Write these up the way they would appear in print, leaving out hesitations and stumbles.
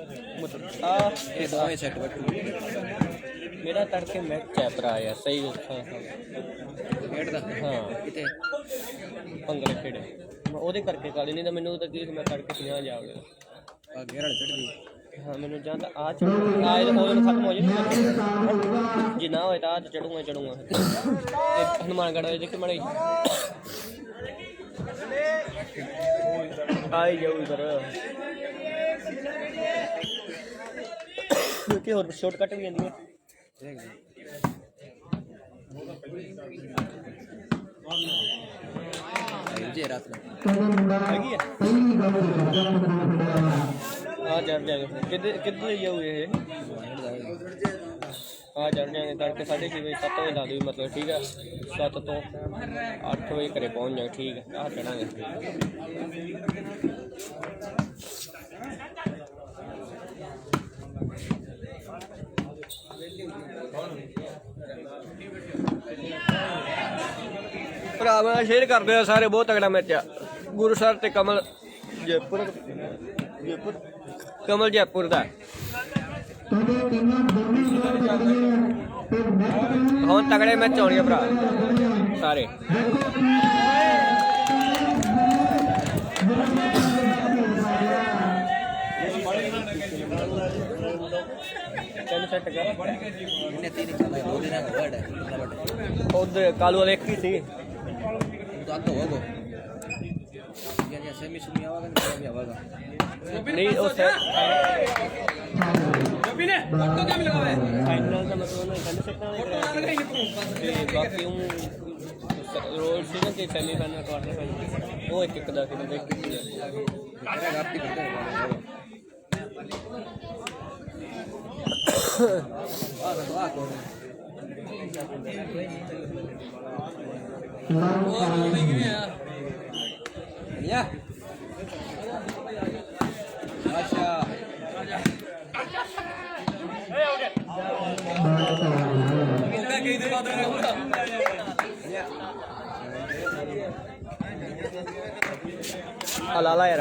ये दोवें सेट बटू मेरा तड़के मैच चैपर आया सही हेड दा हाँ किते ਭੰਗੜੇ ਖੇੜੇ ਉਹਦੇ ਕਰਕੇ ਕਾਲੀ ਨਹੀਂ ਤਾਂ ਮੈਨੂੰ ਤਾਂ ਕੀ ਮੈਂ ਤੜਕੇ 50 ਜਾ ਗਿਆ ਆ ਗੇਰੜ ਚੜਦੀ ਹਾਂ ਮੈਨੂੰ ਜਾਂ ਤਾਂ ਆ ਚੜ ਆਏ ਤਾਂ ਕੋਈ ਖਤਮ ਹੋ ਜਾਣੀ ਜੇ ਨਾ ਹੋਏ ਤਾਂ ਆ ਚੜੂਗਾ ਹਨੂਮਾਨਗੜ੍ਹ ਦੇ ਦੇਖ ਮੜੇ ਆਈ ਜਾਊ ਇਧਰ ਕਿ ਹੋਰ ਸ਼ਾਰਟਕਟ ਵੀ ਆਂਦੀ ਹੈ जे रात में ਹੈਗੀ ਆ ਆ ਚੜ ਜਾਗੇ ਕਿੱਧਰ ਜਾਊ ਇਹ ਆ ਚੜ ਜਾਗੇ ਤੜਕੇ 6:30 ਵਜੇ 7 ਵਜੇ ਲਾ ਦਿਓ ਮਤਲਬ ਠੀਕ ਹੈ 7 ਤੋਂ 8 ਵਜੇ ਘਰੇ ਪਹੁੰਚ ਜਾਗੇ ਠੀਕ ਹੈ ਆ ਚੜਾਂਗੇ ਭਰਾ ਮੈਂ ਸ਼ੇਅਰ ਕਰਦੇ ਆ ਸਾਰੇ ਬਹੁਤ ਤਗੜਾ ਮੈਚ ਆ ਗੁਰੂਸਰ ਤੇ ਕਮਲ ਜੈਪੁਰ ਕਮਲ ਜੈਪੁਰ ਦਾ ਹੁਣ ਤਗੜੇ ਮੈਚ ਹੋਣਗੇ ਭਰਾ ਸਾਰੇ सेट कर इन्हें तीन चला दो दिन का वर्ड है खुद कालू वाले एक ही थी तो आता होगा ये सेमी सुमी आवागा नहीं आवागा नहीं वो जब ने फोटो क्या मिला है फाइनल का मतलब नहीं कर सकता बाकी हम रोल सीजन के सेमीफाइनल क्वार्टर फाइनल वो एक दा के देख के आपकी करते हैं ya Masya ala यार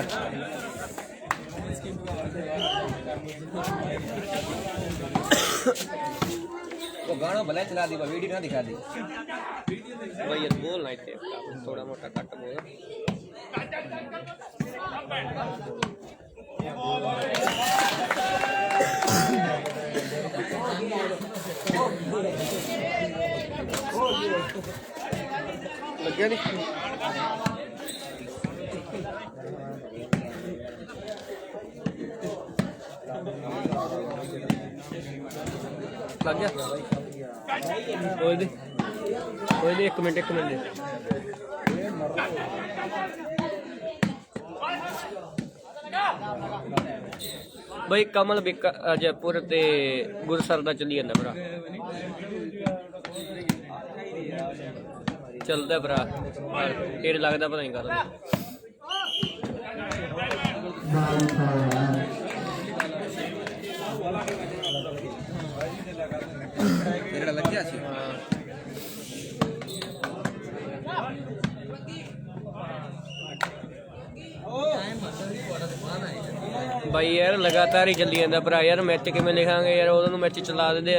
वो गाना भले चला दी वीडियो ना दिखा दी भाई ये बोलना इतने थोड़ा मोटा कट बोल लग गया नहीं लग गया एक मिनट भाई कमल बिका जयपुर ते गुरसर दा चली जांदा भरा चलदा भरा तेरे लगदा पता नहीं करदा तेरा लग गया सी भाई यार लगातार ही चली जाता भरा यार मैच किवें लिखांगे यार उदों मैच चला दिंदे आ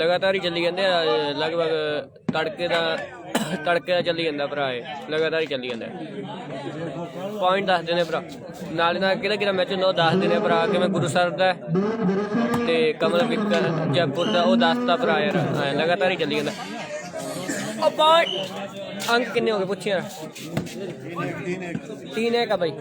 लगातार ही चली जाते लगभग तड़के दा चली जाता भरा लगातार ही चली जाता पॉइंट दस देने भरा नाल कि मैच होंदा दस देने भरा कि मैं गुरुसर दा ते कमल विकर जयपुर दा वो दसदा भरा यार लगातार ही चली जाता अंक किन्ने हो गए पूछे यार 3 का भाई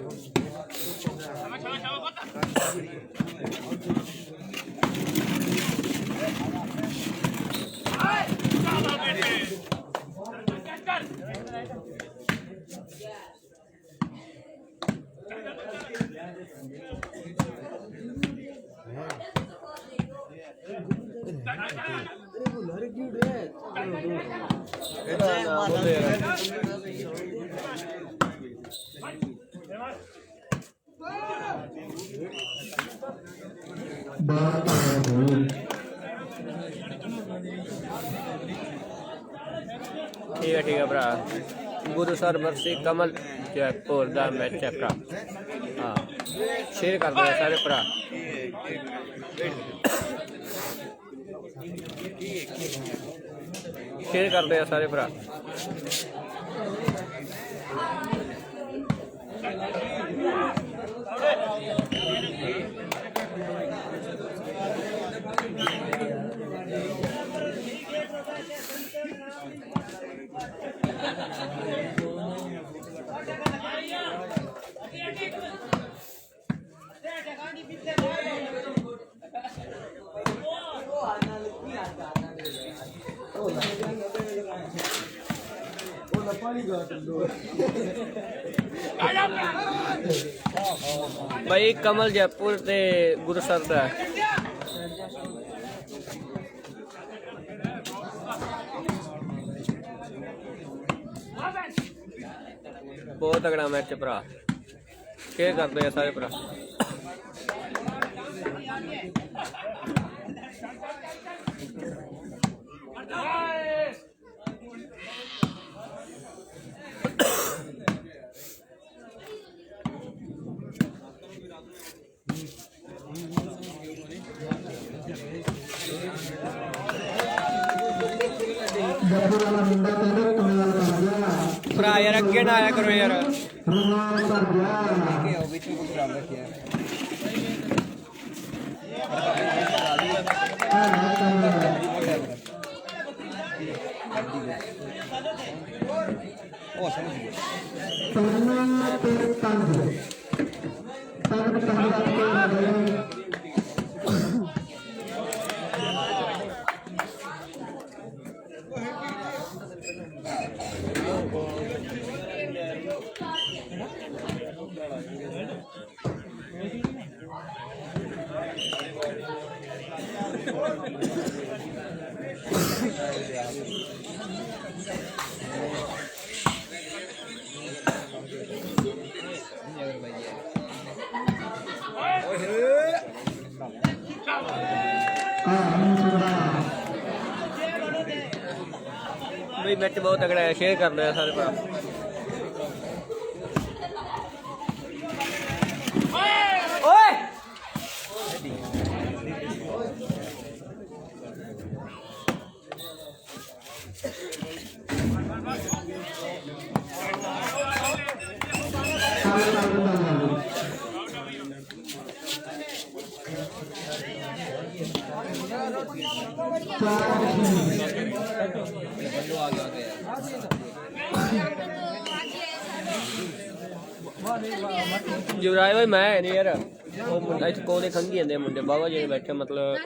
ठीक है भरा गुरुसर वर्सेस कमल जयपुर का मैच है भरा हाँ शेयर कर दो सारे भरा शेयर कर दो सारे भरा भाई कमल जयपुर ते गुरुसर दा बहुत तगड़ा मैच भरा शेयर कर दो सारे भरा भरा यार अगे ना आया करो यार भाई मैच बहुत तगड़ा है शेयर कर दो सारे भरा युवराज भाई मैं नहीं यार वो मुंडा इस कोने खंगी जाते मुंडे बाबा जी बैठे मतलब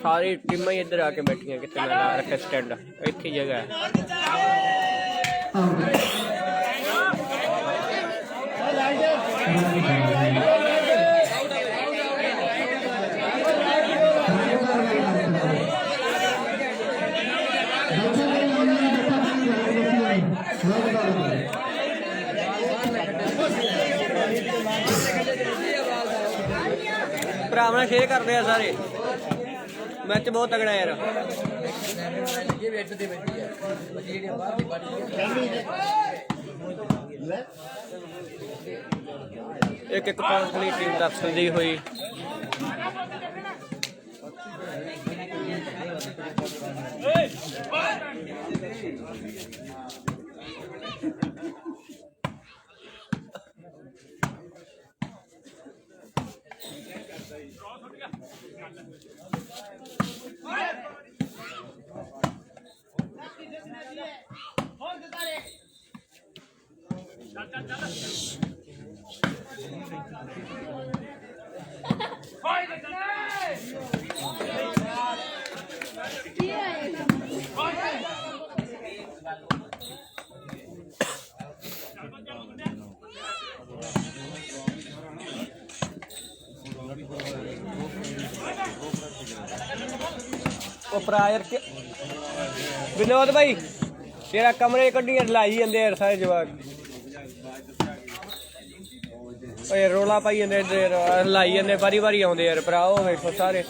सारी टीमां इधर आके बैठी कितने मैं रखे स्टैंड एक ही जगह भरावना शेयर करते हैं सारे मैच बहुत तगड़ा यार एक एक पॉइंट वाली टीम दर्शदी हुई यार विनोद भाई तेरा कमरे कड्डियां लाई जाते यार सारे जवाक रोला पाई जाते लाई जाते बारी बारी आते यार भरा वेखो सारे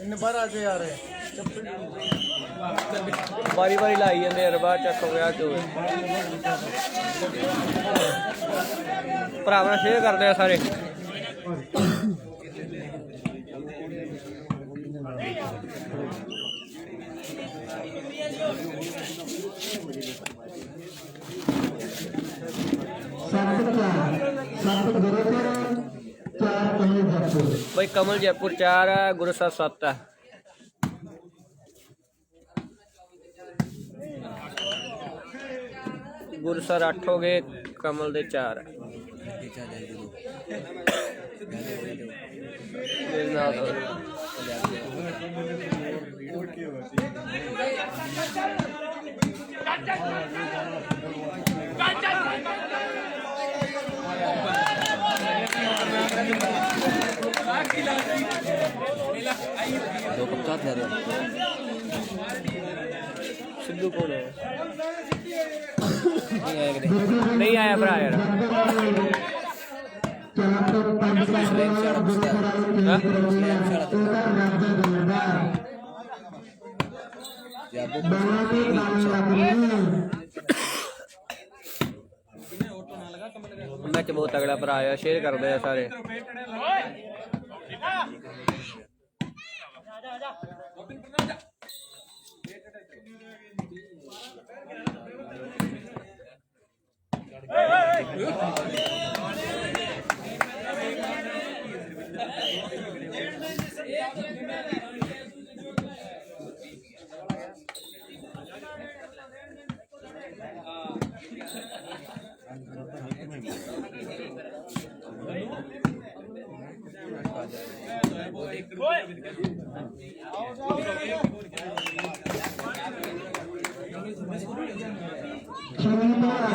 इन बार आ यार ਵਾਰੀ ਵਾਰੀ ਲਾਈ ਜਾਂਦੇ ਯਾਰ ਬਾਅਦ ਚੱਕ ਹੋ ਗਿਆ ਜੋ ਭਰਾਵਾਂ ਸ਼ੇਅਰ ਕਰਦੇ ਆ ਸਾਰੇ। भाई कमल जयपुर 4 है, गुरुसर 7 है। गुरुसर 8 हो गए, कमल दे 4 है। दो कप चाट ले रहे सिद्धू कौन है? नहीं आया भरा यार। मैच बहुत तगड़ा भरा आया, शेयर कर दे सारे।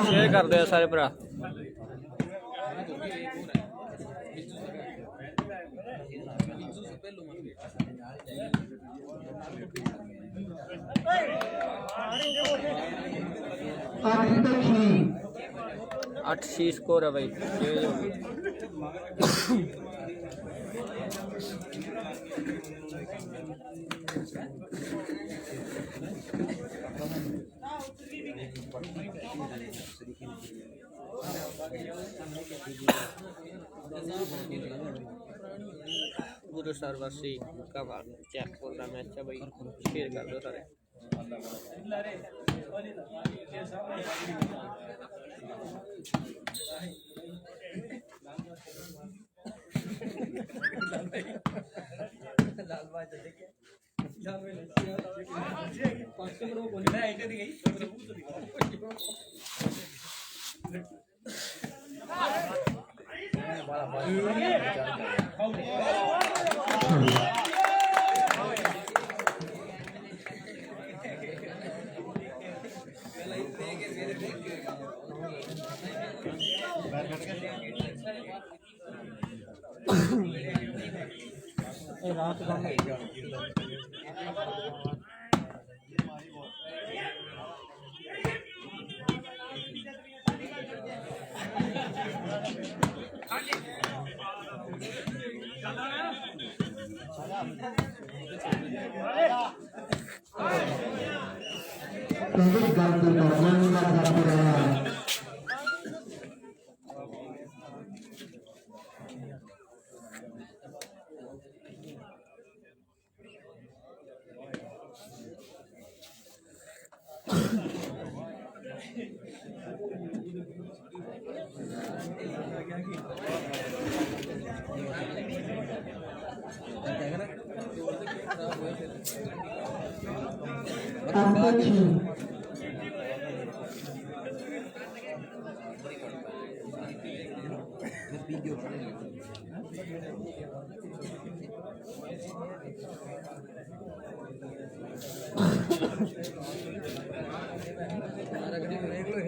शेयर कर दे सारे भरा। आठ 6 स्कोर है भाई। गुरुसर वासी कमाल जयपुर का मैच है भाई, शेयर कर दो सारे।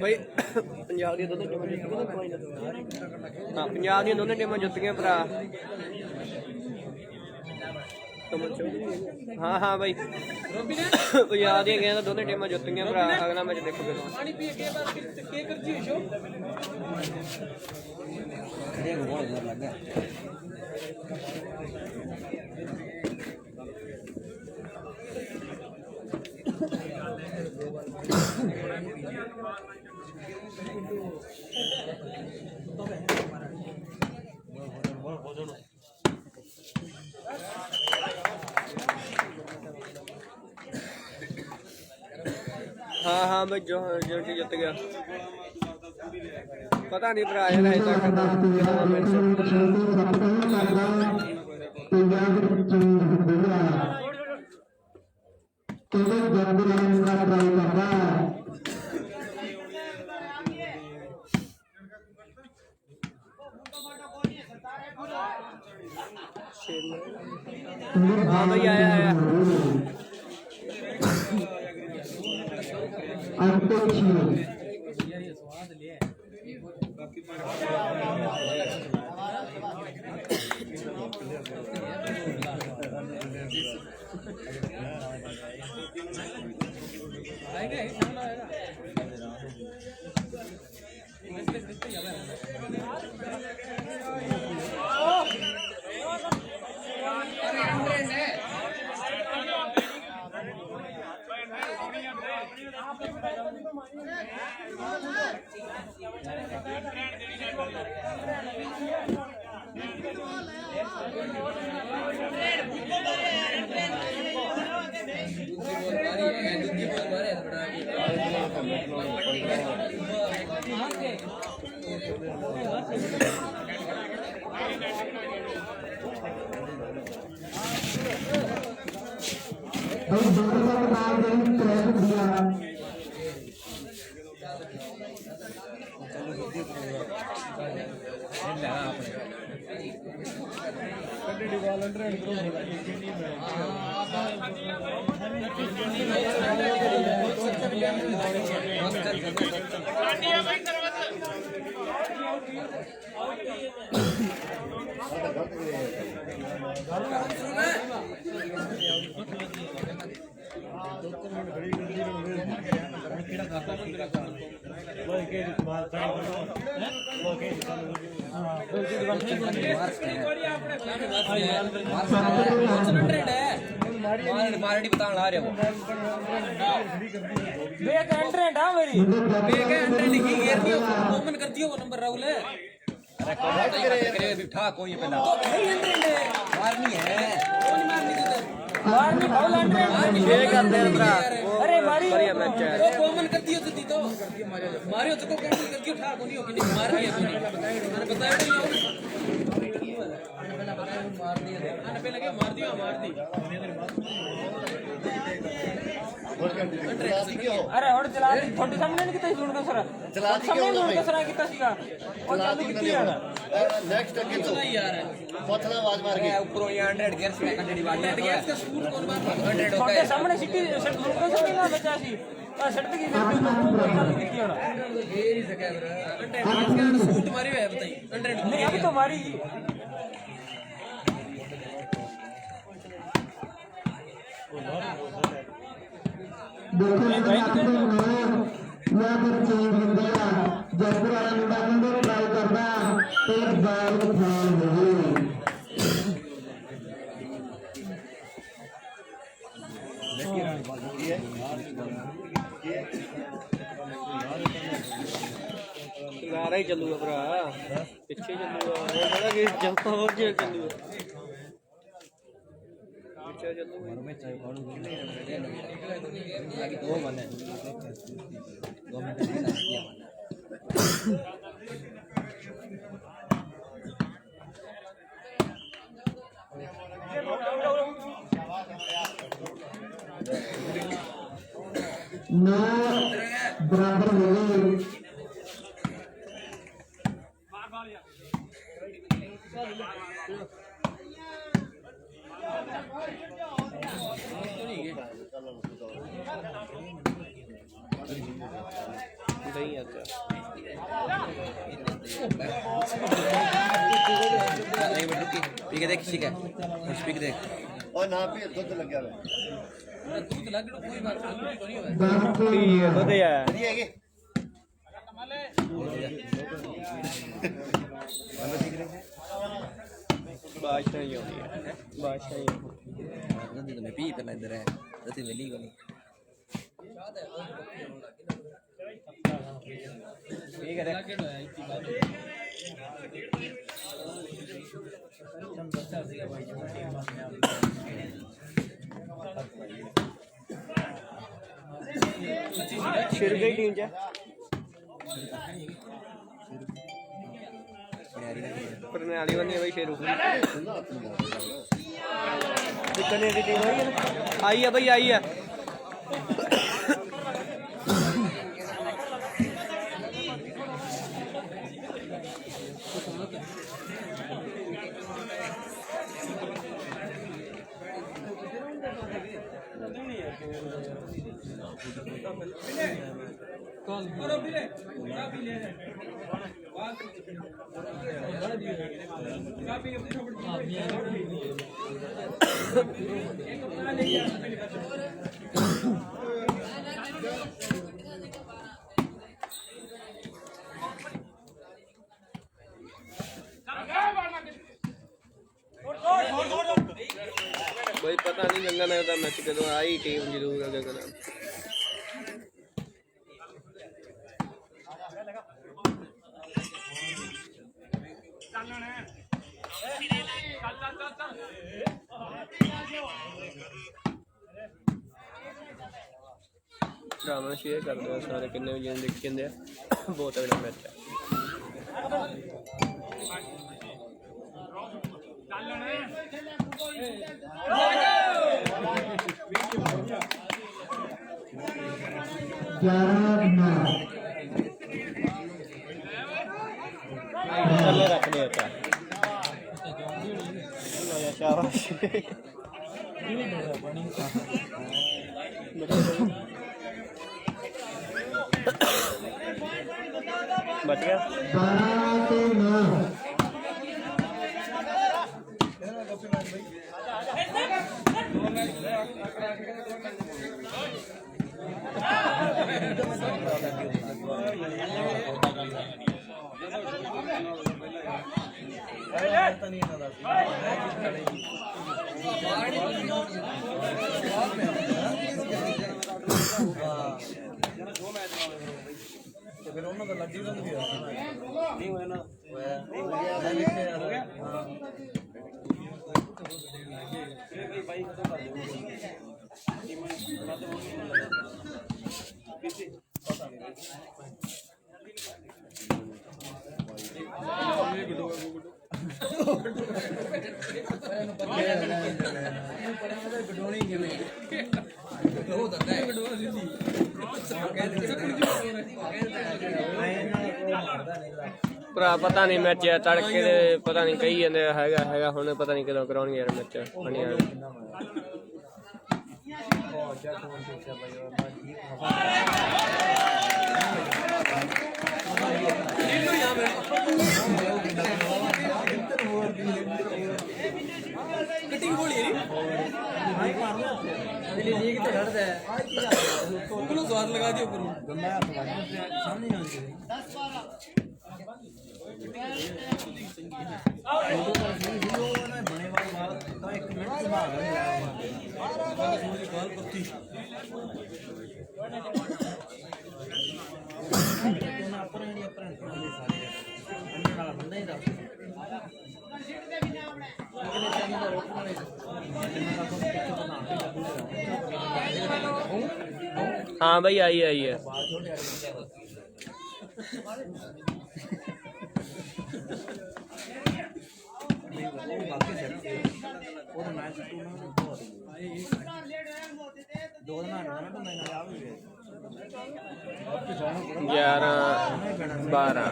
भाई पंजाब दी दोनों टीमां जित्तियां। हाँ पंजाब दी दोनों टीमां जित्तियां भरा। हाँ हाँ भाई पंजाब दी गेंद दोनों टीमां जित्तियां भरा। अगला मैच देखो हाँ हाँ मैं जो जित गया पता नहीं भरा यार अजे तक कितना मेरे हाँ भाई आया मारडी बताने आ रहे हो बेक एंट्रेंट हां मेरी बेक एंट्रेंट की गियर नहीं कॉमन कर दियो वो नंबर राहुल है अरे कॉमन करे भी ठा कोई पहला मारनी है कौन मारनी देता मारनी बाउल एंट्रेंट बेक करते हैं भरा अरे मारी बढ़िया मैच है वो कॉमन कर दियो तो मारियो तो कॉमन कर दियो ठा कोनी हो कि नहीं मार दिया मैंने बताया नहीं मार दिया आने पे लगे मार दिया मार दी अरे और चला थोड़ी सामने नहीं किता सुन का सर चला दी क्यों नहीं का सर किता सीगा और चालू किती है नेक्स्ट अगे तो यार पथला आवाज मार के ऊपर 100 गियर्स में कंडी वाली गियर्स का स्कूल कौन मार 100 हो गया सामने सिटी सेट सुन का सर ना बचा सी और सेट की चालू किती होना ये नहीं सके 100 गियर्स का स्कूल मारी है बताइए 100 नहीं अभी तो मारी गारा ही चलूगा भरा पिछे चलूगा बड़ा कि जंप हो जे चलूगा पिछे चलूगा में चाय पाड़ू लगी दो माने 2 मिनट किया ना बराबर हो गए नहीं आता नहीं बेटा रुकी पी के देख ठीक है पी के देख और ना पे दूध लग गया दूध लग लो कोई बात नहीं नहीं होगा ठीक है तो यार नहीं है बादशाह ही होती है बादशाह ही मैं पी पहले इधर है दती मिली को नहीं ठीक है शेरू की टीम च प्रणाली बनी है भाई शेरू कितने की टीम आई है भाई आई है भाई पता नहीं गंगानगर का मैच कदों आई टीम जरूर है गंगानगर ड्रामा शेयर कर दो सारे किन्ने भी देख के बहुत तगड़ा मैच है रख दिया शाबाश बच गया फिर उन्होंने लड्डू का भी नहीं हुआ ना भाई खत्म कर भरा पता नहीं मैच है तड़के दे पता नहीं कही जाते हैगा हुण पता नहीं कदों कराउणगे यार मैच बनी स्वाद लगा दियो सामने हाँ भाई आई है ग्यारह बारह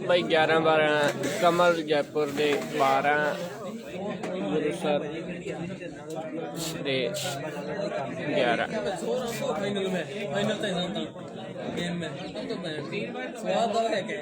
भाई 11-12 कमल जयपुर दे 12 गुरुसर दे 11 फाइनल में गेम में तो स्वाद है क्या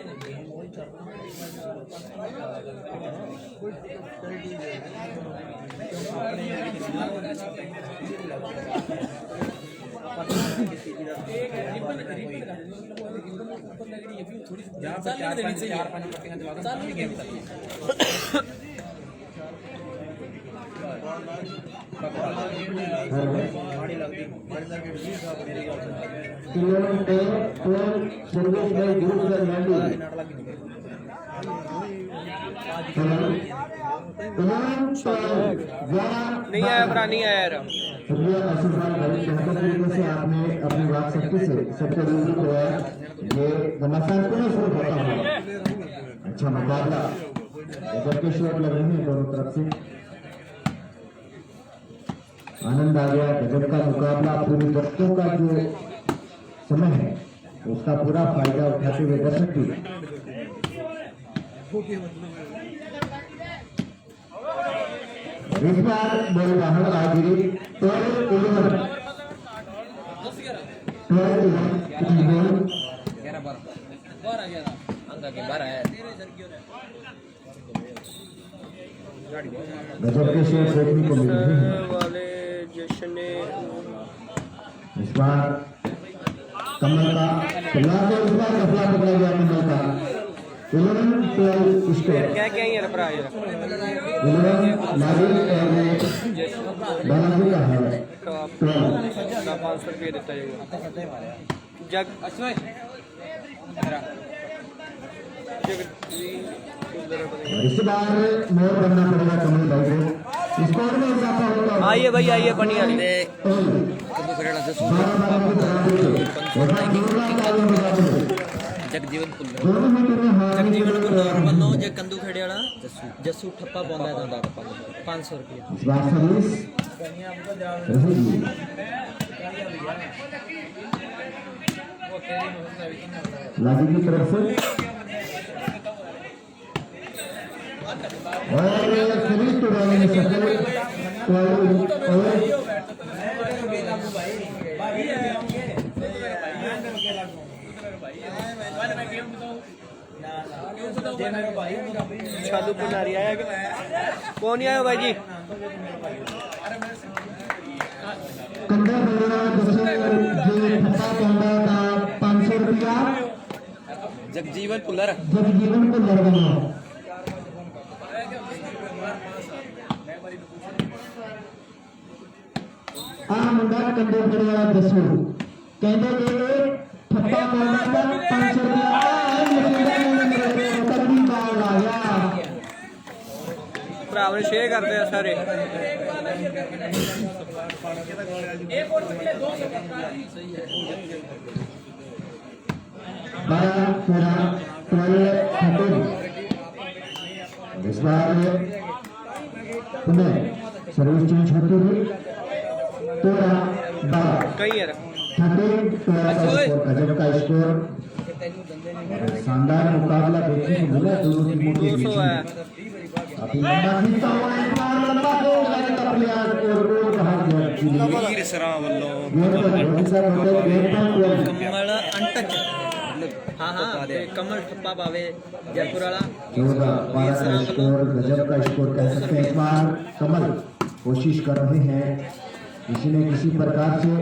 नहीं आया भरा, नहीं आया यार। शुक्रिया आशीष भाई, बड़ी बेहतर तरीके से आपने अपनी बात सख्ती से सबके रूबरू करवाया। ये घमासान पुनः शुरू होता है। अच्छा मुकाबला, गजब के शॉट लग रहे हैं दोनों तरफ से। आनंद आ गया, गजब का मुकाबला। पूरी दर्शकों का जो समय है उसका पूरा फायदा उठाते हुए दर्शक भी इस बार बॉल बाहर आ गिरी। 12-11 गजब के शॉट देखने को मिल रहे हैं वाले जश्न ने इस बार। कमल का पहला तो इस बार कपड़ा पकड़ा गया कमल का। 11-12 स्कोर। क्या क्या यार भरा यार। 11 नारियल और बालाजी का है। 12 500 रुपये देता जाएगा जग इस बार मोर करना पड़ेगा कमल भाई को। स्कोर में इजाफा होगा। आइए भाई आइए, बनी वाली जगजीवन पुल्लर जगजीवन मनो जे कंदू खेड़े वाला जस्सू ठप्पा पाਉਂਦਾ है दादा 500 रुपया। इस बार सर्विस लागी की तरफ से और सर्विस तो डालने में सफल। छालू पुनारी आया क्या? कौन आया भाई जी? कंधा बड़ा जो ठप्पा पाਉਂਦਾ का 500 रुपया। जगजीवन पुल्लर जगजीवन पुल्लर बना। आ मुंडा कंधे फड़े वाला दसू कहते कि ठप्पा पाਉਂਦਾ का 500 रुपया। कभी बाल आ गया भरा ने शेयर करते हैं सारे। 12-13 इस बार पुनः सर्विस चेंज होती हुई 13-12 कहीं यार 13-12 का स्कोर, गजब का स्कोर। शानदार मुकाबला देखने को मिला दोनों टीमों के बीच में। अभी लंबा खींचता हुआ एक बार लंबा गोल लगता प्लेयर और गोल बाहर गया। वीर सरा वल्लो कमल अनटच हाँ हाँ कमल ठप्पा पावे जयपुर वाला 14-12 का स्कोर, गजब का स्कोर कह सकते हैं। इस बार कमल कोशिश कर रहे हैं किसी न किसी प्रकार से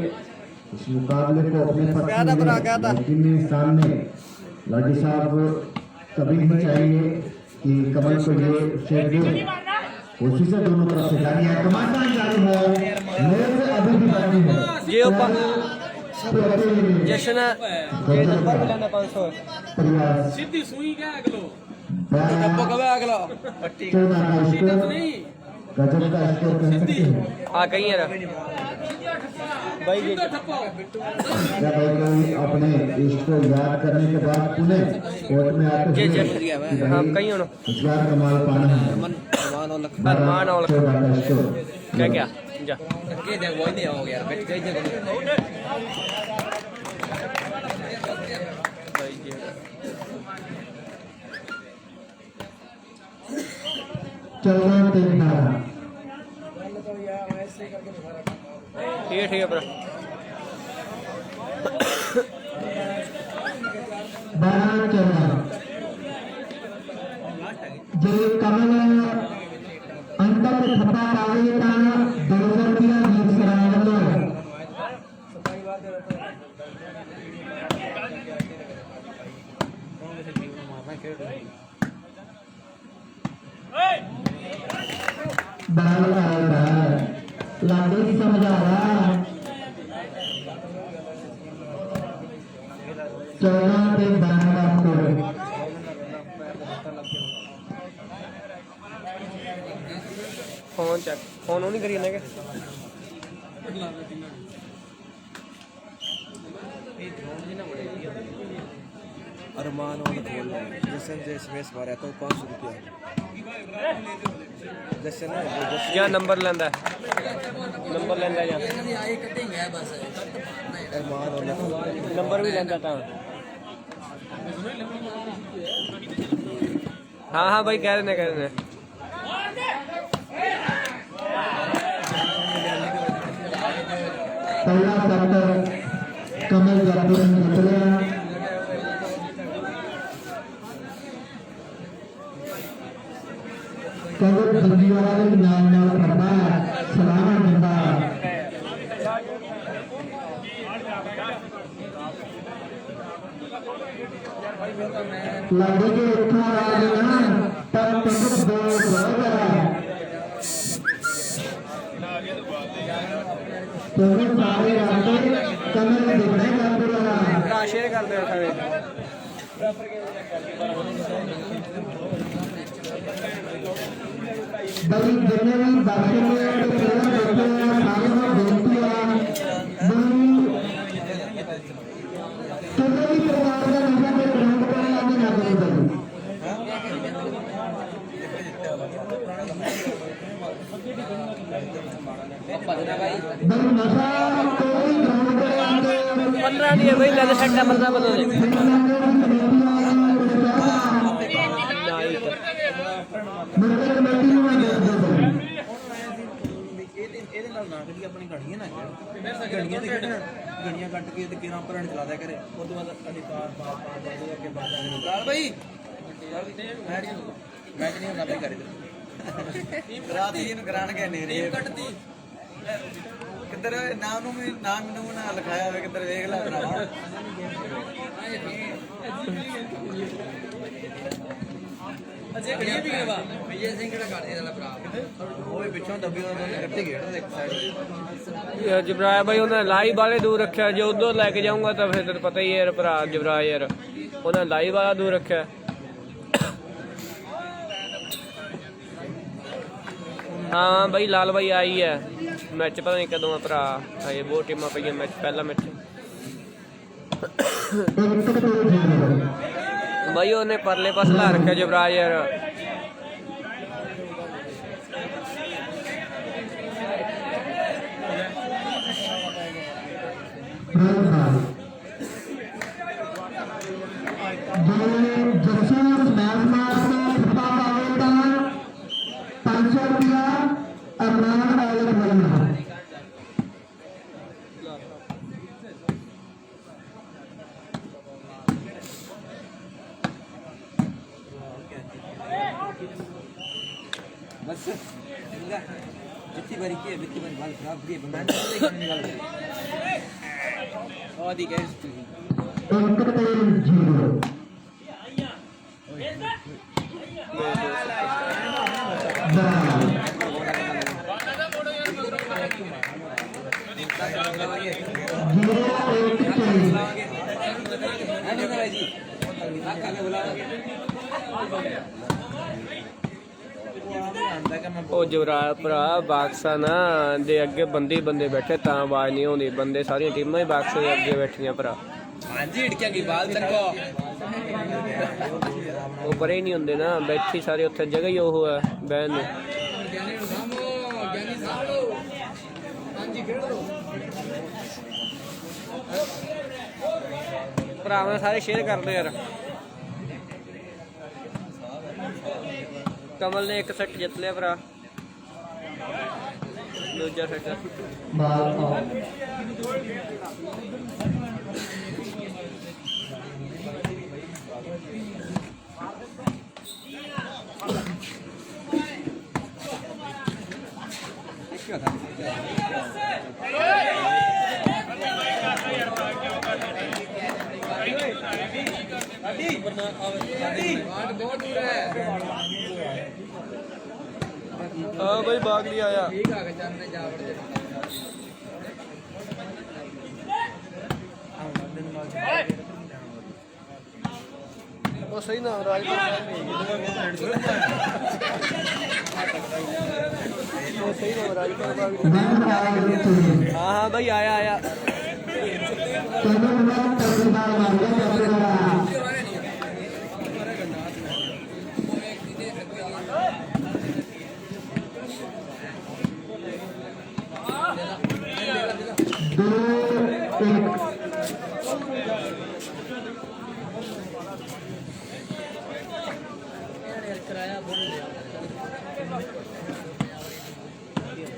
इस मुकाबले को अपने पक्ष में, लेकिन सामने लाडी साहब कभी नहीं चाहिए कि कमल को ये शेयर दे। कोशिशें दोनों तरफ से जारी है, कमांडर जारी है, मेरे से अभी भी बाकी है। ये जश्न नंबर मिलाना 500 सीधी सुई क्या अगलो डब्बो कब अगलो पट्टी 14 का स्कोर, गजब का स्कोर कह सकते हैं। हाँ कहीं यार भाई जी जब भाई कोई अपने इष्ट को याद करने के बाद पुनः कोर्ट में आते जी हुए जी हाँ कहीं होना इस बार कमाल पाना है। अरमान और 14 का स्कोर। क्या क्या जा के दे वो नहीं हो गया बैठ गई जगह भाई जी 14-13 ठीक है ब्रो 12-14 जे कमल अंतर ठप्पा पावे ता 200 रुपया जीत करावलो। लाडे की समझा रहा 14 पे 12 स्कोर फोन चेक फोन नहीं करी जाने अरमान और खोल रहा है जैसे एसएमएस मारा तो 500 रुपया जैसे ना या नंबर लेंदा या अरमान और नंबर भी लेंदा था हाँ हाँ भाई कह रहे हैं पहला सेक्टर कमल जयपुर निकलिया कमल बंदीवाला के नाम करना सलामा जिंदा लाडे के उठा रहा तब तक दो तो सारे रास्ते कमल देखने का पूरा शेयर कर दो सारे बड़ी जितने भी दर्शक हैं प्लेयर देखते हैं सारे में बेनती है किसी भी प्रकार का नशा के ग्राउंड पर आगे ना करें बड़ी नशा कोई ग्राउंड पर आगे 15 नहीं है भाई लगे सेक्टर 15 बदल दे ਇਹਦੇ ਨਾਲ ਨਾ ਕਦੀ ਆਪਣੀ ਗੜੀਆਂ ਨਾ ਗੜੀਆਂ ਤੇ ਗੜੀਆਂ ਕੱਟ ਕੇ ਤੇ ਕਿਰਾਂ ਭਰਨ ਚਲਾ ਦਿਆ ਕਰੇ ਉਸ ਤੋਂ ਬਾਅਦ ਅਧਿਕਾਰ ਬਾਤ ਬਾਤ ਅੱਗੇ ਬਾਤ ਕਾਲ ਭਾਈ ਮੈਚ ਨਹੀਂ ਹੁੰਦਾ ਬਈ ਕਰੇ ਰਾਤ ਹੀ ਇਹਨੂੰ ਕਰਾਣਗੇ ਨੇਰੇ ਕੱਟਦੀ ਕਿੱਧਰ ਨਾਮ ਨੂੰ ਵੀ ਨਾਮ ਮੈਨੂੰ ਨਾ ਲਿਖਾਇਆ ਹੋਵੇ ਕਿੱਧਰ ਵੇਖ ਲੈ ਭਰਾਵਾ ਅਜੇ ਕਿਹੜੀ ਵੀ ਗਵਾ ਵਿਜੇ ਸਿੰਘ ਕਿਹੜਾ ਕਰਦੇ ਇਹਦਾ ਭਰਾ ਉਹ ਪਿੱਛੋਂ ਦੱਬੀ ਉਹਨਾਂ ਨੇ ਕੱਟੇ ਖੇਡਦੇ ਇੱਕ ਸਾਈਡ ਜਬਰਾਇਆ ਭਾਈ ਉਹਨਾਂ ਲਾਈਵ ਵਾਲੇ ਦੂਰ ਰੱਖਿਆ ਜੇ ਉਧਰ ਲੈ ਕੇ ਜਾਊਂਗਾ ਤਾਂ ਫਿਰ ਤੈਨੂੰ ਪਤਾ ਹੀ ਯਾਰ ਭਰਾ ਜਬਰਾਇਆ ਯਾਰ ਉਹਨਾਂ ਲਾਈਵ ਵਾਲਾ ਦੂਰ ਰੱਖਿਆ हाँ भाई लाल भाई आई है मैच पता नहीं कदों भरा अजे बहुत टीमां पईयां मैच पहला मैच भाई उन्हें परले पास ला रखा जबराज यार बस जितनी बारी की है जितनी बारी बाल खराब की है मैंने निकाल और दी गैस ਉਹ ਜਵਰਾਜ ਭਰਾ ਬਾਕਸਾਂ ਨਾ ਦੇ ਅੱਗੇ ਬੰਦੇ ਬੈਠੇ ਤਾਂ ਆਵਾਜ਼ ਨਹੀਂ ਆਉਂਦੀ ਬੰਦੇ ਸਾਰੀਆਂ ਟੀਮਾਂ ਹੀ ਬਾਕਸ ਦੇ ਅੱਗੇ ਬੈਠੀਆਂ ਭਰਾ ਹਾਂਜੀ ਢਕਿਆ ਕੀ ਬਾਲ ਚੱਕੋ ਉਹ ਪਰੇ ਨਹੀਂ ਹੁੰਦੇ ਨਾ ਬੈਠੀ ਸਾਰੇ ਉੱਥੇ ਜਗ੍ਹਾ ਹੀ ਉਹ ਹੈ ਬਹਿਣ ਨੂੰ ਭਰਾਵਾਂ ਸਾਰੇ ਸ਼ੇਅਰ ਕਰ ਦਿਓ ਯਾਰ कमल ने एक सेट जित लिया भरा दूजा सेट बहुत दूर है हाँ भाई भाग लिया आया वो सही ना राज वो सही ना राज हाँ हाँ भाई आया आया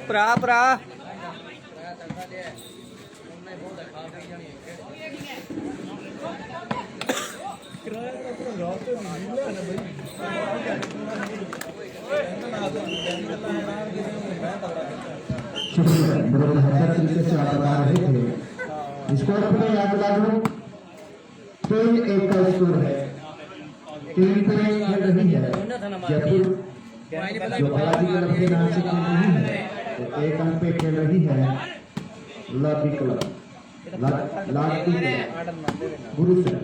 भरा भरा मेरे बेहतर तरीके से आप बता रहे थे स्कोर पे याद बता दूं 3-1 का स्कोर है। 3 पे खेल रही है जयपुर जो बालाजी क्लब के नाम से खेल रही है, तो 1 अंक पे खेल रही है लाठी क्लब गुरुसर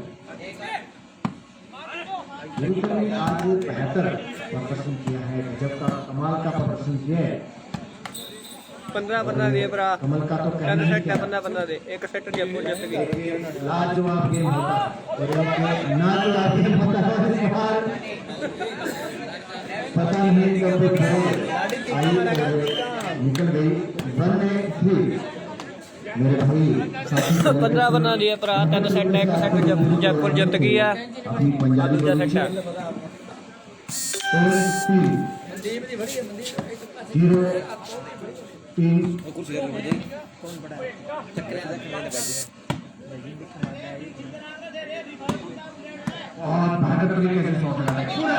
ने आज बेहतर प्रदर्शन किया है, गजब का कमाल का प्रदर्शन किया है। 15 दे भरा कमल का तो कहना ही क्या। 15 दे एक सेट जयपुर जीत गई लाजवाब गेम होता है और एक नाजवाब गेम होता है इस बार। पता नहीं कब तक आई निकल गई 1-3 मेरे भाई साथी 15 बना दिए भरा 3 सेट एक सेट जयपुर जीत गई है अपनी पंजाबी दूजा सेट है 0-3 और भारत तरीके से शॉट लगा पूरा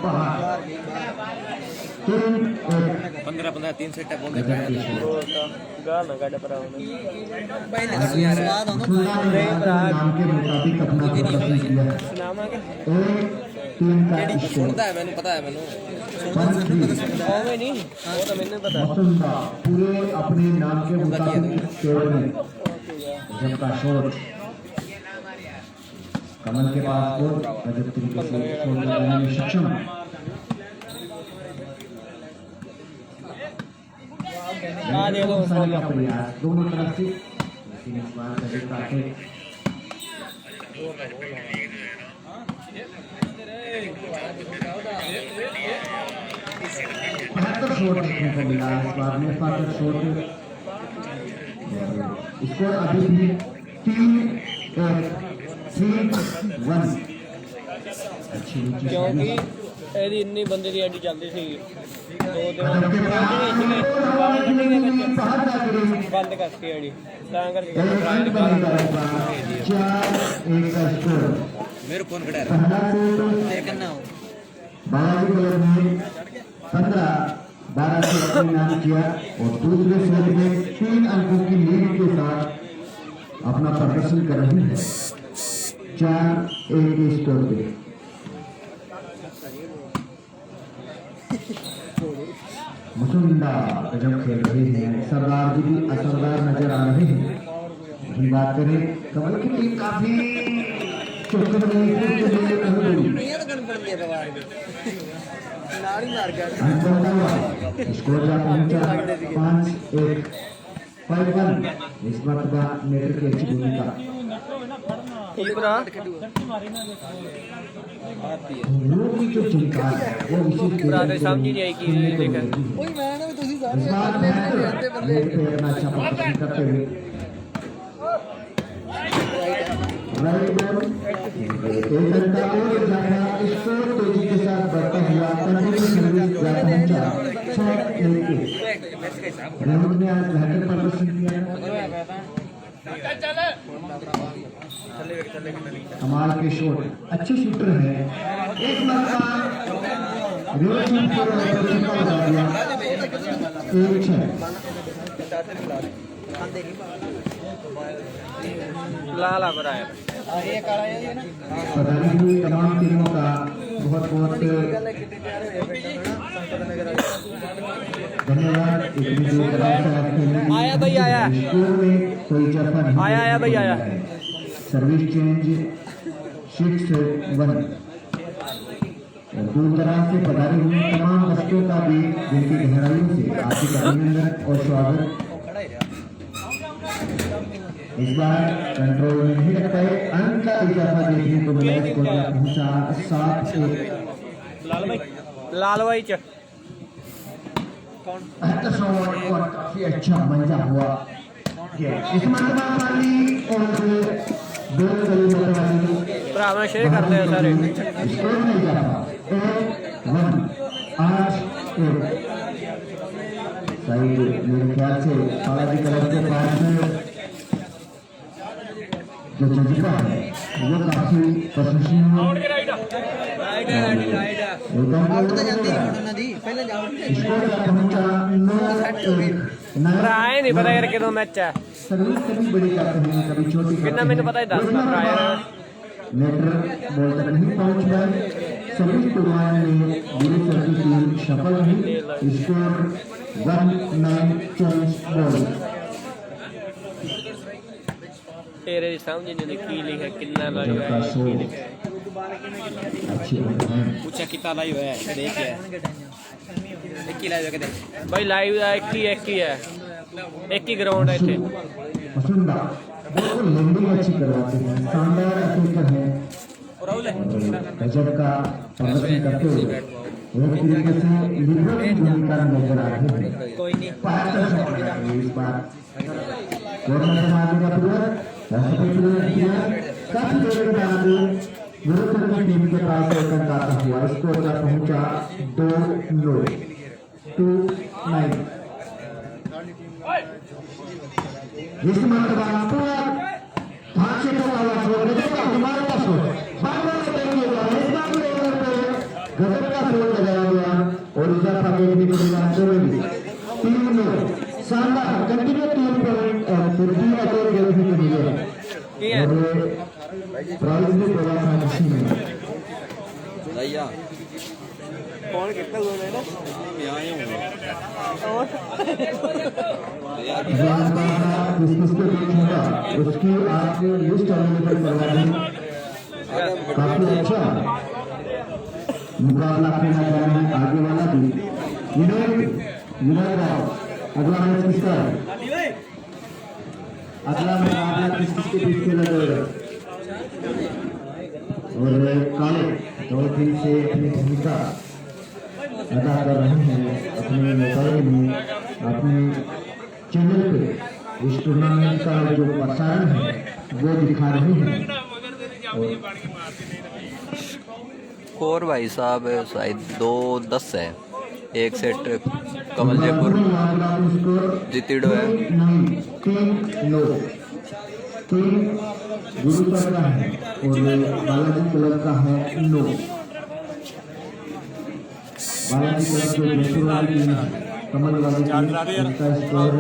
बाहर 15 3 सेट बोल गाल ना गाड़ा भरा नाम के मुताबिक अपना प्रदर्शन किया है। सुनामा के 1-3 का स्कोर है मैंने पता है मैंने ओवे नहीं वो तो मैंने पता मसुंदा पूरे अपने नाम के मुताबिक स्कोर में जब का शॉट कमल के पास गोल गजब तरीके से शॉट लगाने में सक्षम का प्रयास दोनों तरफ से, लेकिन इस बार गजब काटे बेहतर शॉट देखने को मिला इस बार में। बेहतर शॉट स्कोर अभी भी 3-1 अच्छी क्योंकि ਇਹਦੀ ਇੰਨੀ ਬੰਦੇ ਦੀ ਐਡੀ ਚੱਲਦੀ ਸੀ 2 ਦਿਨ ਬੰਦ ਕਰਤੀ ਐਡੀ ਤਾਂ ਕਰਕੇ मेरे फोन खड़ा है बालाजी क्लब ने 15-12 से अपने नाम किया और दूसरे सेट में 3 अंकों की लीड के साथ अपना प्रदर्शन कर रही है 4-1 के स्कोर पे। मुसुंदा गजब खेल रहे हैं, सरदार जी भी असरदार नजर आ रहे हैं। वही बात करें कमल की टीम काफी स्कोर जा पहुंचा 5-1 5-1 इस मरतबा नेटर की अच्छी भूमिका की जो चिंकार है वो विशेष समझ नहीं आई कि देखा इस बार अच्छा प्रदर्शन करते हुए राइट बॉल एक घंटा और जाता स्कोर तेजी के साथ बढ़ता हुआ कंटिन्यू सर्विस जा पहुंचा 6-1 राहुल ने आज बेहतर प्रदर्शन किया। कमाल के शॉट अच्छे शूटर हैं। एक मरतबा रिवर्स शॉट पर लगा दिया 1-6 लाला भरा यार पधारी हुई तमाम टीमों का बहुत बहुत धन्यवाद। इतनी दूर दराज से आप खेलने के लिए आया भाई, आया। स्कोर में कोई इजाफा नहीं आया भाई, आया। Service change 6-1। दूर दराज से पधारी हुई तमाम बच्चों का भी जिनकी गहराइयों से हार्दिक अभिनंदन और स्वागत। इस बार कंट्रोल में नहीं रख पाए, अंक का इजाफा देखने को मिला। स्कोर पर पहुंचा 7-1। लाल भाई च काफी अच्छा मंजा हुआ। इस मरतबा वाली और दो गली वाली भरा मैं शेयर करते हैं सारे स्कोर में इजाफा 1 8 सही। मेरे ख्याल से बालाजी क्लब के पास जो तजुर्बा है वो काफी प्रोफेशनल स्कोर पहुंचा 9-1। भरा है नहीं पता यार कितना मैच है सर्विस कभी बड़ी करते हैं कभी छोटी कितना मैंने पता है 10 का भरा यार नेटर बॉल तक नहीं पहुंच पाए। सर्विस टूर्नामेंट में बुरी सर्विस टीम सफल हुई। Score 1-9 change ball. तेरे समझ नहीं की लिखा कितना जब लगा का शो है अच्छी होती है। पूछा कितना लाइव है देखिए एक ही लाइव है देख भाई लाइव एक ही है एक ही ग्राउंड है इतने पसंदा बिल्कुल लैंडिंग अच्छी करवाते हैं, शानदार अटैकर हैं और गजब का प्रदर्शन करते हुए एक तरीके से लीडर की भूमिका में नजर आ रहे हैं। कोई नहीं इस बार कॉर्नर से मारने का प्रयास काफी देर के बाद विरुद्ध की टीम के पास एक अंक आता हुआ। स्कोर का पहुंचा 2-9 इस मरतबा हाथ से तो आवाज छोड़ देगा हमारे पास हो बार-बार देखिएगा। इस बार भी ओवर पे गजब का शॉट लगाया गया और इजाफा देखने को मिला। जरूरी 3-9 शानदार कंटिन्यू 3 पॉइंट और फिर 3 अकेले देखने को मिले और प्राइज भी प्रदान है इसी में। भैया कौन कितना गोल है ना यहाँ ही हूँ किसके होगा उसकी आप लिस्ट अवेलेबल करवा दें। काफी अच्छा मुकाबला खेला जा रहा है। आगे वाला भी विनय राव। अगला मैच किसका है? अगला मुकाबला किसके बीच खेला जाएगा? और काले डॉल्फिन से अपनी भूमिका अदा कर रहे हैं अपने मोबाइल में अपने चैनल पे इस टूर्नामेंट का जो प्रसारण है वो दिखा रहे हैं। और भाई साहब शायद 2-10 है। एक सेट कमल जयपुर जीतीडो है। 3 गुरुपर का है और बालाजी क्लब का है 9। बालाजी क्लब जो जयपुर वाली टीम है कमल वाली टीम उसका स्कोर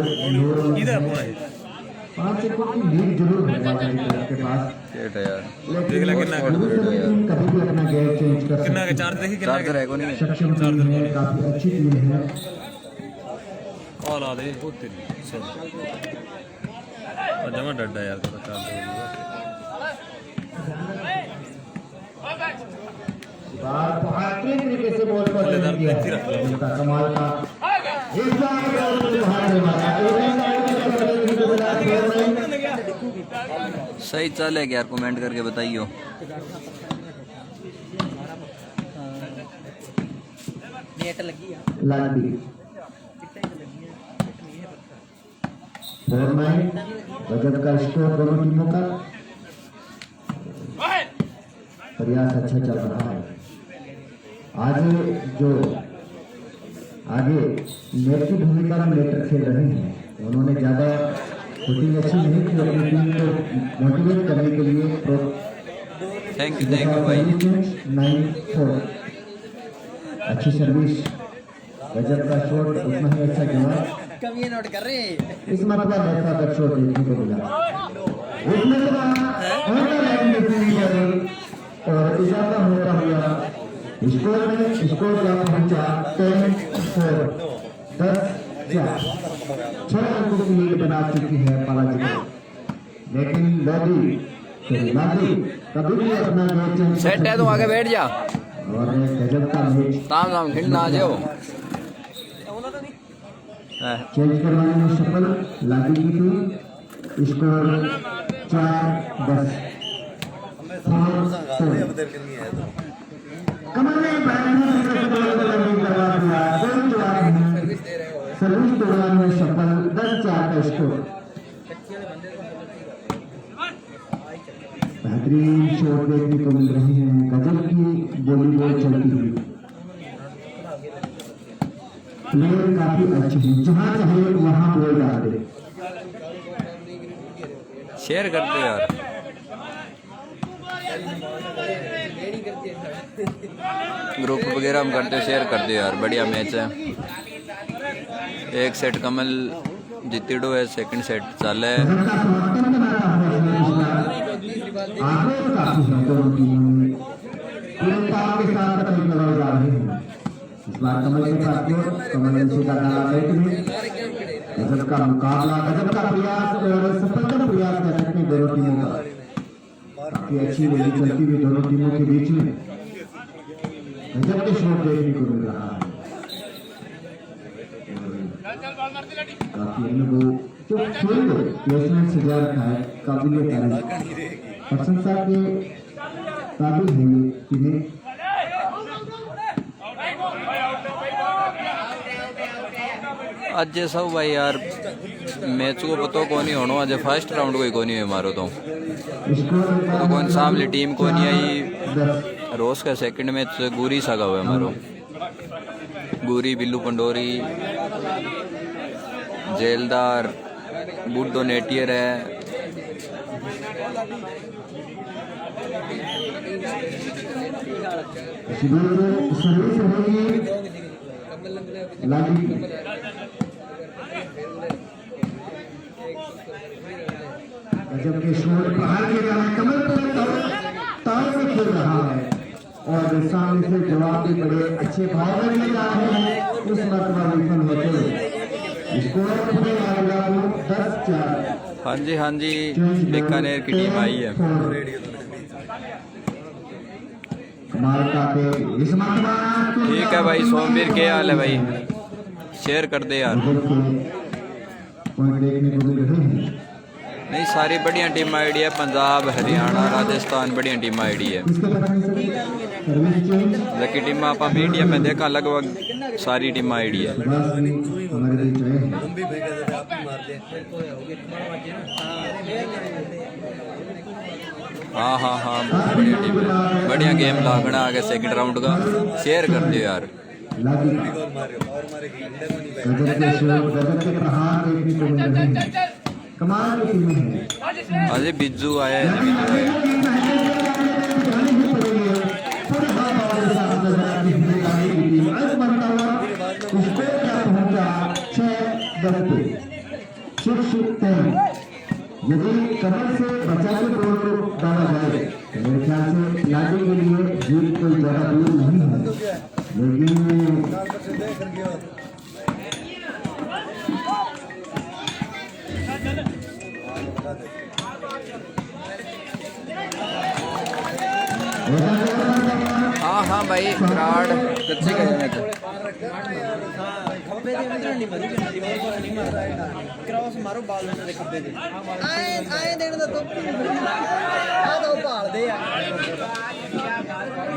5 सेकंड की लीड जरूर है बालाजी क्लब के पास। सेट है यार लेकिन कभी भी अपना गेयर चेंज कर सकती है। चार्जर है को नहीं सक्षम टीम है, काफी अच्छी टीम है। ऑल आ दे बहुत तेरी चल जमा डड्डा यार तेरा चाल बहुत तरीके से बॉल पर दिया उनका कमाल का इस बार हारने वाला सही चल है यार कमेंट करके बताइयो। लाडी 4-9 गजब का स्कोर दोनों टीमों का। प्रयास अच्छा चल रहा है। आज जो आगे नेट की भूमिका में लेकर खेल रहे हैं उन्होंने ज्यादा शूटिंग अच्छी नहीं की अपनी टीम को मोटिवेट करने के लिए। थैंक यू भाई। 9-4 अच्छी सर्विस गजब का शॉट उतना ही अच्छा जवाब कमी नोट कर रहे हैं। इस मरतबा ऐसा दर्शक देखने को मिला। इस मरतबा ऑनलाइन देखने को और इजाफा होता हुआ स्कोर का पहुंचा 10-4 10-4 6 अंकों की लीड बना चुकी है बालाजी, लेकिन लोधी कभी भी अपना मैच सेट है तो आगे बैठ जा, और गजब का मैच ताम ताम खिलना आ जाओ। चेंज करवाने में सफल लागी की थी। स्कोर 4-10 कमल ने करवा दिया, सर्विस दौरान में सफल 10-4 का स्कोर। बेहतरीन शॉट देखने को मिल रहे हैं, गजब की वॉलीबॉल चलती हुई, प्लेयर काफी अच्छे हैं, जहां चाहे वहां बॉल डाल दे। शेयर कर दो यार, ग्रुप वगैरह में करते हो, शेयर कर दो यार, बढ़िया मैच है। एक सेट कमल जीतीडो है, सेकंड सेट चल है। आगे काफी है दोनों टीमों में, पूरे ताव के साथ अपनी लड़ाई जा रहे हैं। इस बार कमल के साथ कमल ने का डाला बैट में, गजब का मुकाबला, गजब का प्रयास और सफलता प्रयास कर सकते हैं दोनों टीमों का। काफी अच्छी रैली चलती हुई दोनों टीमों के बीच में, गजब के शॉट देखने को मिल रहा है। काफी अनुभव जो खेल प्लेसमेंट सजा रखा है, काबिल तारीफ, प्रशंसा के काबिल है इन्हें। आज सब भाई यार मैच को पता को नहीं होना, आज फर्स्ट राउंड कोई को नहीं है मारो तो कौन सामने टीम को नहीं आई। रोज का सेकंड मैच गुरी सगा हुआ है मारो, गुरी बिल्लू पंडोरी जेलदार बुड्डो नेटियर है। सर्विस होगी लागी, गजब के शॉट बाहर के रहा, कमल ताव में खेल रहा है और सामने से जवाब भी बड़े अच्छे भाव में ले जा रहे हैं। उस मरतबा विफल होते स्कोर पूरे मामला को 10-4। हाँ जी बीकानेर की टीम आई है। ठीक है भाई, सोमवीर क्या हाल है भाई, शेयर कर दे यार। नहीं सारी बढ़िया टीम आईडी है, पंजाब हरियाणा राजस्थान बढ़िया टीम आईडी है। जबकि टीम आप मीडिया में देखा लगभग सारी टीम आईडी है। हाँ बढ़िया टीम है, बढ़िया गेम लागना आगे सेकंड राउंड का। शेयर कर दियो यार। अजय बिज्जू आया है, यदि कमर से बचा के बॉल को डाला जाए तो मेरे ख्याल से लागे के लिए जीत कोई ज्यादा दूर नहीं है, लेकिन हाँ भाई विराट कच्चे खेलने थे। क्रॉस मारो बाल दे खब्बे दे आए देने दा तो आ दो भाल दे यार।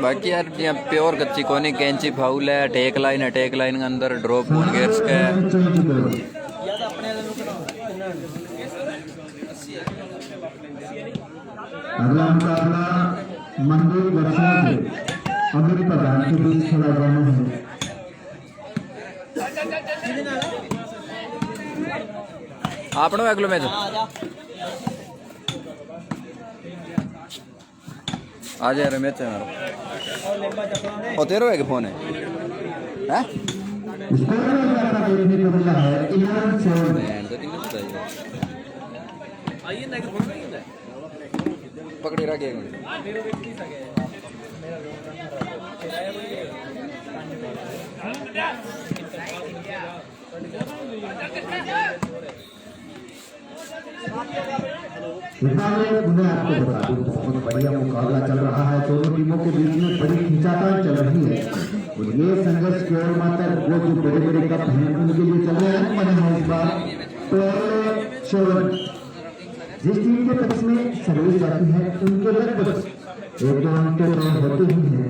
बाकी यार यहाँ प्योर कच्ची कोनी, कैंची फाउल है, टेक लाइन के अंदर ड्रॉप ऑन गेयर्स का है। अगला मुकाबला मंदिर वर्षा अमित प्रधान के बीच खेला जाना है। आपनो अगलो मैच आ जा रहा मैच है हमारा। और तेरो है कि फोन है? स्कोर में इजाफा देखने को मिला है 11-7। पकड़े रह गए मैं आपको बता दूं बहुत बढ़िया मुकाबला चल रहा है, दोनों टीमों के बीच में बड़ी खींचातान चल रही है और ये संघर्ष केवल मात्र वो जो बड़े बड़े कप हैं उनके लिए चल रहे हैं बने हैं इस बार। तो जिस टीम के पक्ष में सर्विस जाती है उनके लगभग 1-2 अंक होते ही हैं।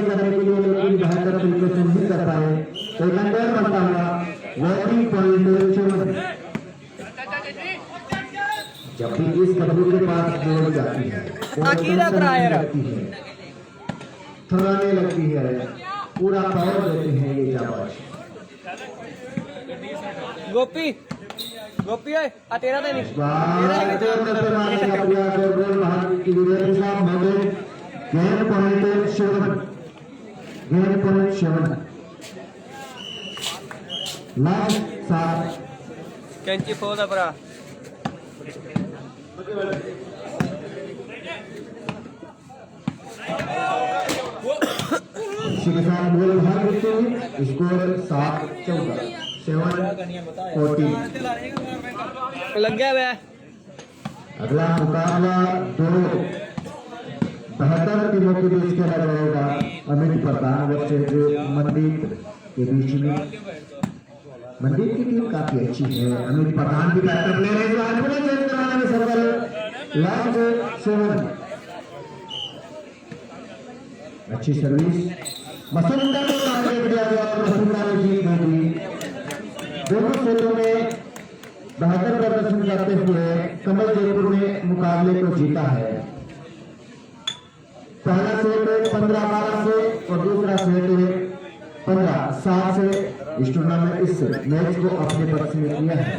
करने के लिए लेकिन बेहतर तरीके से नहीं कर पाए तो एक अंदर बनता हुआ वॉकिंग पॉइंट 7। जब भी इस कदम के पास जोड़ जाती है थराने लगती है, पूरा पावर देते हैं ये जाबाज। गोपी गोपी ओए आ तेरा तो नहीं कैंची फो दा भरा इसी के साथ गोल बाहर करते हुए स्कोर 7-14 7-14। लग गया वे अगला मुकाबला दो बेहतर टीमों के बीच खेला जाएगा। अमित प्रधान वर्सेस मनदीप के बीच में। मनदीप की टीम काफी अच्छी है, अमित प्रधान भी बेहतर प्लेयर है। लास्ट 7 अच्छी सर्विस मसुंदा को टारगेट दिया गया और मसुंदा ने जीत ली। दोनों सेटों में बेहतर प्रदर्शन करते हुए कमल जयपुर ने मुकाबले को जीता है। पहला सेट 15-12 से और दूसरा सेट 15-7 से इस टूर्नामेंट इस मैच को अपने पक्ष में किया है।